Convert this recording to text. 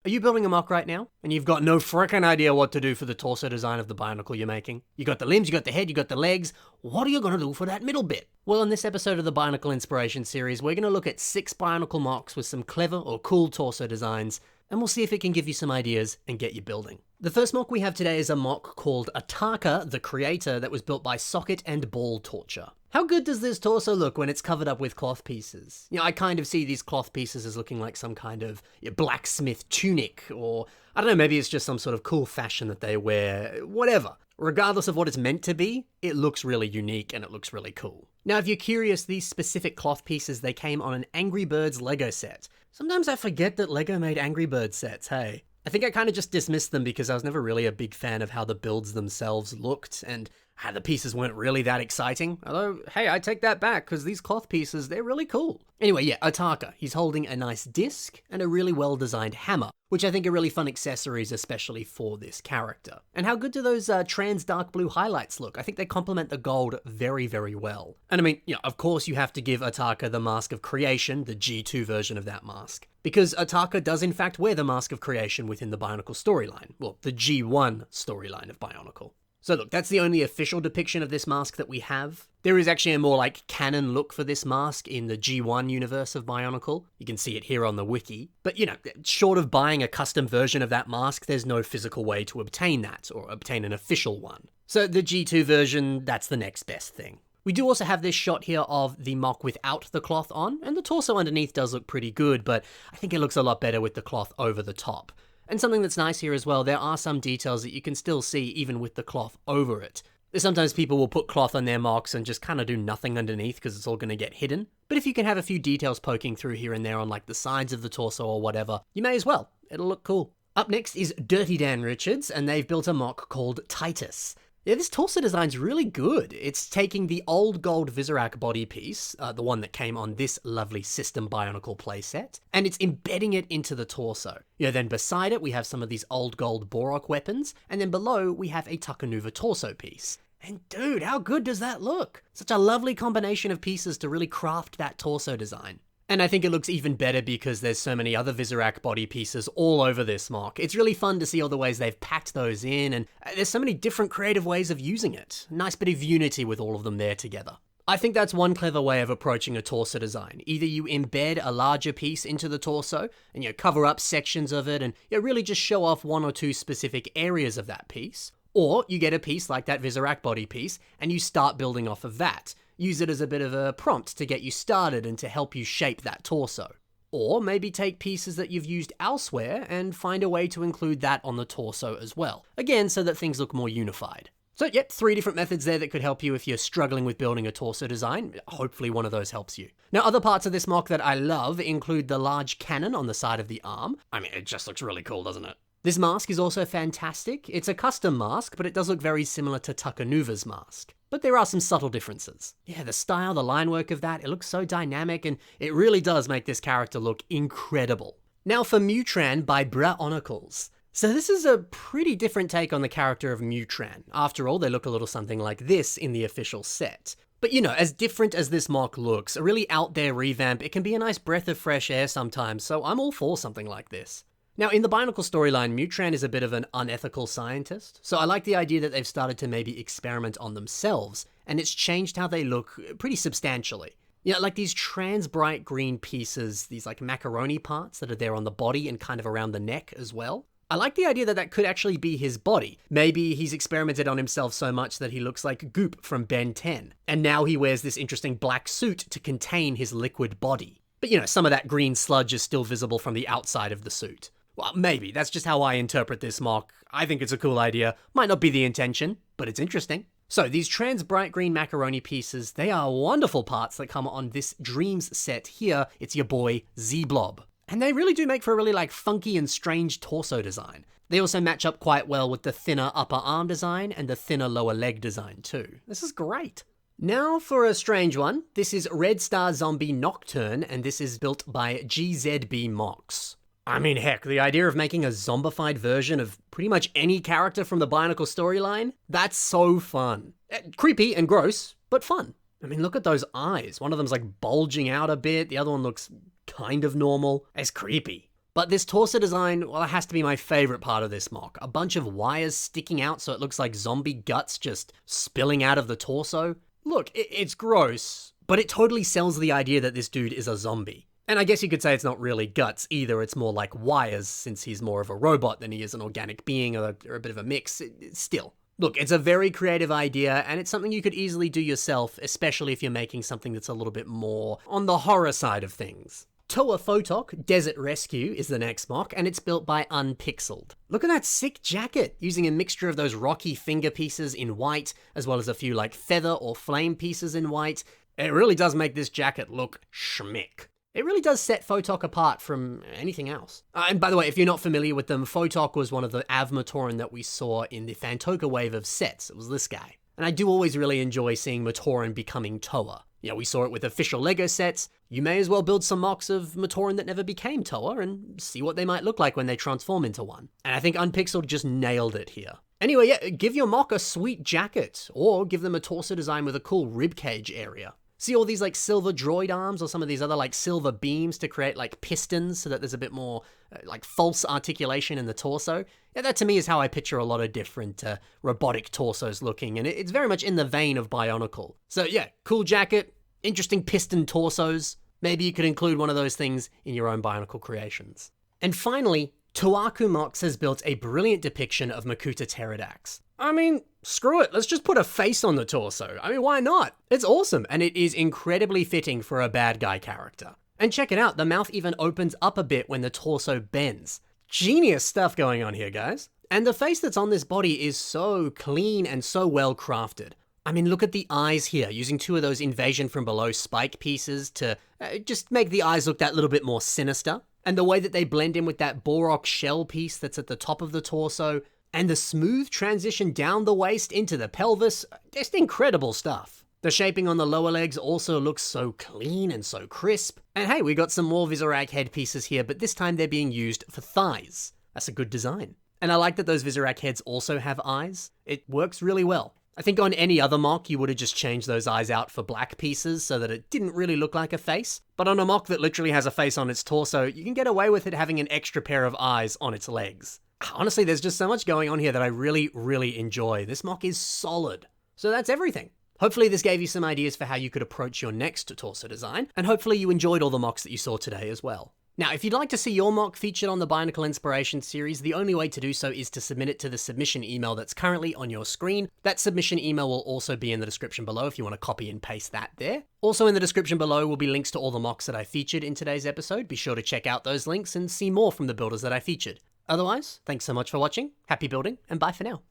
Are you building a mock right now, and you've got no frickin' idea what to do for the torso design of the Bionicle you're making? You got the limbs, you got the head, you got the legs. What are you gonna do for that middle bit? Well, in this episode of the Bionicle Inspiration series, we're gonna look at 6 Bionicle mocks with some clever or cool torso designs, and we'll see if it can give you some ideas and get you building. The first mock we have today is a mock called Ataka The Creator that was built by Socket and Ball Torture. How good does this torso look when it's covered up with cloth pieces? You know, I kind of see these cloth pieces as looking like some kind of blacksmith tunic, or I don't know, maybe it's just some sort of cool fashion that they wear, whatever. Regardless of what it's meant to be, it looks really unique and it looks really cool. Now, if you're curious, these specific cloth pieces, they came on an Angry Birds Lego set. Sometimes I forget that Lego made Angry Birds sets, hey. I think I kind of just dismissed them because I was never really a big fan of how the builds themselves looked and how the pieces weren't really that exciting. Although, hey, I take that back because these cloth pieces, they're really cool. Anyway, yeah, Ataka. He's holding a nice disc and a really well-designed hammer, which I think are really fun accessories, especially for this character. And how good do those trans dark blue highlights look? I think they complement the gold very, very well. And I mean, of course you have to give Ataka the Mask of Creation, the G2 version of that mask. Because Ataka does in fact wear the Mask of Creation within the Bionicle storyline. Well, the G1 storyline of Bionicle. So look, that's the only official depiction of this mask that we have. There is actually a more like canon look for this mask in the G1 universe of Bionicle. You can see it here on the wiki. But short of buying a custom version of that mask, there's no physical way to obtain that, or obtain an official one. So the G2 version, that's the next best thing. We do also have this shot here of the mock without the cloth on, and the torso underneath does look pretty good, but I think it looks a lot better with the cloth over the top. And something that's nice here as well, there are some details that you can still see even with the cloth over it. Sometimes people will put cloth on their mocks and just kind of do nothing underneath because it's all going to get hidden. But if you can have a few details poking through here and there on like the sides of the torso or whatever, you may as well. It'll look cool. Up next is Dirty Dan Richards, and they've built a mock called Titus. Yeah, this torso design's really good. It's taking the old gold Vizirac body piece, the one that came on this lovely System Bionicle playset, and it's embedding it into the torso. Then beside it we have some of these old gold Borok weapons, and then below we have a Takanuva torso piece. And dude, how good does that look? Such a lovely combination of pieces to really craft that torso design. And I think it looks even better because there's so many other Vizirac body pieces all over this mock. It's really fun to see all the ways they've packed those in, and there's so many different creative ways of using it. Nice bit of unity with all of them there together. I think that's one clever way of approaching a torso design. Either you embed a larger piece into the torso, and cover up sections of it, and really just show off one or two specific areas of that piece. Or you get a piece like that Vizirac body piece, and you start building off of that. Use it as a bit of a prompt to get you started and to help you shape that torso. Or maybe take pieces that you've used elsewhere and find a way to include that on the torso as well. Again, so that things look more unified. So yep, 3 different methods there that could help you if you're struggling with building a torso design. Hopefully one of those helps you. Now, other parts of this mock that I love include the large cannon on the side of the arm. I mean, it just looks really cool, doesn't it? This mask is also fantastic. It's a custom mask, but it does look very similar to Takanuva's mask. But there are some subtle differences. Yeah, the style, the line work of that, it looks so dynamic, and it really does make this character look incredible. Now for Mutran by BIONICLES. So this is a pretty different take on the character of Mutran. After all, they look a little something like this in the official set. But as different as this mock looks, a really out there revamp, it can be a nice breath of fresh air sometimes, so I'm all for something like this. Now, in the Bionicle storyline, Mutran is a bit of an unethical scientist, so I like the idea that they've started to maybe experiment on themselves, and it's changed how they look pretty substantially. Like these trans bright green pieces, these like macaroni parts that are there on the body and kind of around the neck as well. I like the idea that that could actually be his body. Maybe he's experimented on himself so much that he looks like Goop from Ben 10, and now he wears this interesting black suit to contain his liquid body. But some of that green sludge is still visible from the outside of the suit. Well, maybe. That's just how I interpret this mock. I think it's a cool idea. Might not be the intention, but it's interesting. So these trans bright green macaroni pieces, they are wonderful parts that come on this Dreams set here. It's your boy Z-Blob. And they really do make for a really funky and strange torso design. They also match up quite well with the thinner upper arm design and the thinner lower leg design too. This is great. Now for a strange one. This is Red Star Zombie Nocturn, and this is built by GZB Mox. I mean, heck, the idea of making a zombified version of pretty much any character from the Bionicle storyline, that's so fun. Creepy and gross, but fun. I mean, look at those eyes. One of them's bulging out a bit, the other one looks kind of normal. It's creepy. But this torso design, well, it has to be my favorite part of this mock. A bunch of wires sticking out so it looks like zombie guts just spilling out of the torso. Look, it's gross, but it totally sells the idea that this dude is a zombie. And I guess you could say it's not really guts either, it's more like wires, since he's more of a robot than he is an organic being, or a bit of a mix. Still. Look, it's a very creative idea, and it's something you could easily do yourself, especially if you're making something that's a little bit more on the horror side of things. Toa Photok Desert Rescue is the next mock, and it's built by Unpixeled. Look at that sick jacket, using a mixture of those rocky finger pieces in white, as well as a few like feather or flame pieces in white. It really does make this jacket look schmick. It really does set Photok apart from anything else. And by the way, if you're not familiar with them, Photok was one of the Mutran that we saw in the Fantoka wave of sets. It was this guy. And I do always really enjoy seeing Mutran becoming Toa. Yeah, we saw it with official LEGO sets. You may as well build some mocks of Mutran that never became Toa and see what they might look like when they transform into one. And I think Unpixeled just nailed it here. Anyway, yeah, give your mock a sweet jacket, or give them a torso design with a cool ribcage area. See all these like silver droid arms or some of these other like silver beams to create like pistons so that there's a bit more like false articulation in the torso? Yeah, that to me is how I picture a lot of different robotic torsos looking, and it's very much in the vein of Bionicle. So yeah, cool jacket, interesting piston torsos. Maybe you could include one of those things in your own Bionicle creations. And finally, Tuaku Mox has built a brilliant depiction of Makuta Pterodax. I mean, screw it, let's just put a face on the torso. I mean, why not? It's awesome, and it is incredibly fitting for a bad guy character. And check it out, the mouth even opens up a bit when the torso bends. Genius stuff going on here, guys. And the face that's on this body is so clean and so well crafted. I mean, look at the eyes here, using two of those Invasion from Below spike pieces to just make the eyes look that little bit more sinister. And the way that they blend in with that Borok shell piece that's at the top of the torso, and the smooth transition down the waist into the pelvis, just incredible stuff. The shaping on the lower legs also looks so clean and so crisp. And hey, we got some more Visorak headpieces here, but this time they're being used for thighs. That's a good design. And I like that those Visorak heads also have eyes. It works really well. I think on any other mock, you would have just changed those eyes out for black pieces so that it didn't really look like a face. But on a mock that literally has a face on its torso, you can get away with it having an extra pair of eyes on its legs. Honestly, there's just so much going on here that I really, really enjoy. This mock is solid. So that's everything. Hopefully this gave you some ideas for how you could approach your next torso design, and hopefully you enjoyed all the mocks that you saw today as well. Now, if you'd like to see your mock featured on the Bionicle Inspiration series, the only way to do so is to submit it to the submission email that's currently on your screen. That submission email will also be in the description below if you want to copy and paste that there. Also in the description below will be links to all the mocks that I featured in today's episode. Be sure to check out those links and see more from the builders that I featured. Otherwise, thanks so much for watching, happy building, and bye for now.